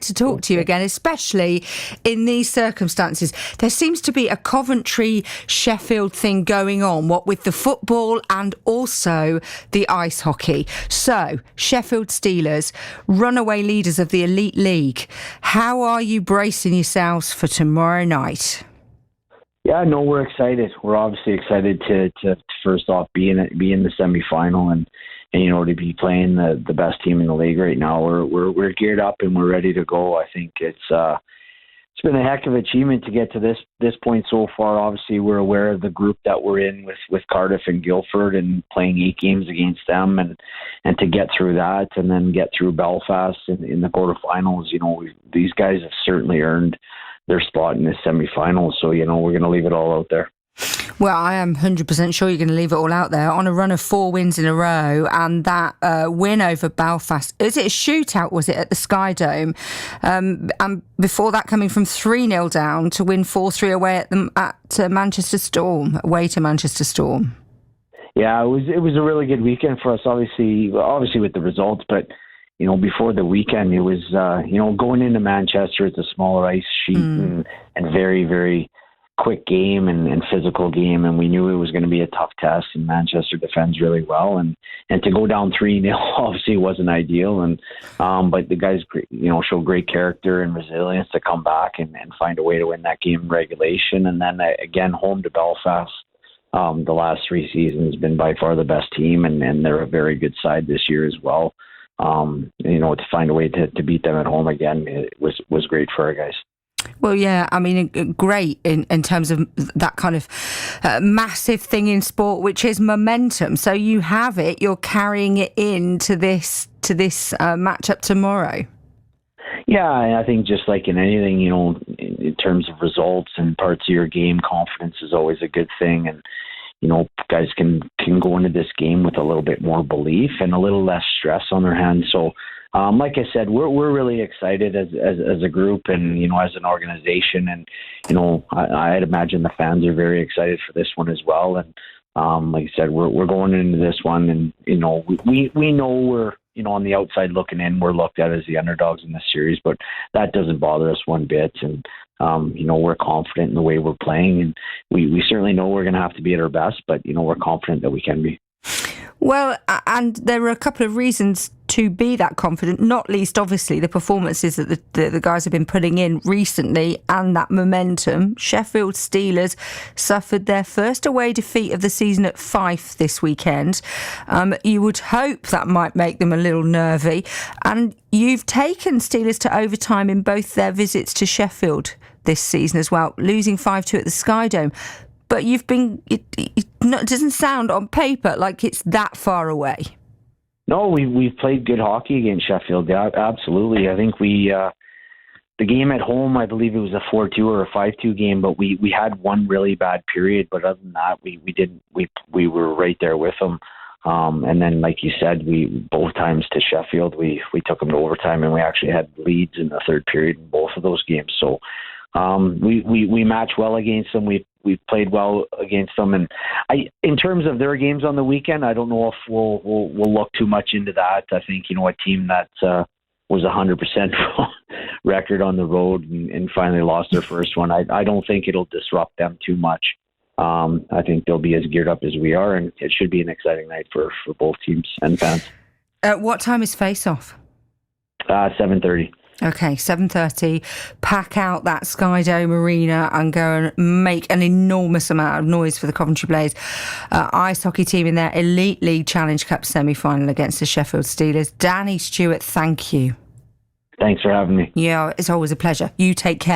To talk to you again, especially in these circumstances. There seems to be a Coventry-Sheffield thing going on, what with the football and also the ice hockey. So, Sheffield Steelers, runaway leaders of the Elite League. How are you bracing yourselves for tomorrow night? Yeah, no, we're excited. We're obviously excited to first off be in the semi-final and to be playing the best team in the league right now. We're geared up and we're ready to go. I think it's been a heck of an achievement to get to this point so far. Obviously, we're aware of the group that we're in with Cardiff and Guildford and playing 8 games against them, and to get through that and then get through Belfast in the quarterfinals. These guys have certainly earned their spot in the semifinals. So we're going to leave it all out there. Well, I am 100% sure you're going to leave it all out there. On a run of 4 wins in a row, and that win over Belfast. Is it a shootout, was it, at the Skydome? And before that, coming from 3-0 down to win 4-3 away at Manchester Storm, away to Manchester Storm. Yeah, it was a really good weekend for us, obviously with the results, but before the weekend, it was, going into Manchester, it's a smaller ice sheet and very, very quick game and physical game, and we knew it was going to be a tough test, and Manchester defends really well, and to go down 3-0 obviously wasn't ideal, and but the guys showed great character and resilience to come back and find a way to win that game in regulation, and then again home to Belfast. The last 3 seasons has been by far the best team, and they're a very good side this year as well. To find a way to beat them at home again, it was great for our guys. Well, yeah, I mean, great in terms of that kind of massive thing in sport, which is momentum. So you have it, you're carrying it into this matchup tomorrow. Yeah, I think just like in anything, in terms of results and parts of your game, confidence is always a good thing. And, guys can go into this game with a little bit more belief and a little less stress on their hands. So, like I said, we're really excited as a group and, as an organization. And, I'd imagine the fans are very excited for this one as well. And, like I said, we're going into this one and, we know we're, on the outside looking in, we're looked at as the underdogs in this series, but that doesn't bother us one bit. And, we're confident in the way we're playing, and we certainly know we're going to have to be at our best, but, we're confident that we can be. Well, and there are a couple of reasons to be that confident, not least, obviously, the performances that the guys have been putting in recently and that momentum. Sheffield Steelers suffered their first away defeat of the season at Fife this weekend. You would hope that might make them a little nervy. And you've taken Steelers to overtime in both their visits to Sheffield this season as well, losing 5-2 at the Skydome. But it doesn't sound on paper like it's that far away. No, we've played good hockey against Sheffield. Yeah, absolutely. I think the game at home, I believe it was a 4-2 or a 5-2 game, but we had one really bad period. But other than that, we were right there with them. And then, like you said, both times to Sheffield, we took them to overtime, and we actually had leads in the third period in both of those games. So we match well against them. We've played well against them, and in terms of their games on the weekend, I don't know if we'll look too much into that. I think a team that was 100% record on the road and finally lost their first one. I don't think it'll disrupt them too much. I think they'll be as geared up as we are, and it should be an exciting night for both teams and fans. What time is face-off? 7:30. Okay, 7:30, pack out that Skydome Arena and go and make an enormous amount of noise for the Coventry Blaze ice hockey team in their Elite League Challenge Cup semi-final against the Sheffield Steelers. Danny Stewart, thank you. Thanks for having me. Yeah, it's always a pleasure. You take care.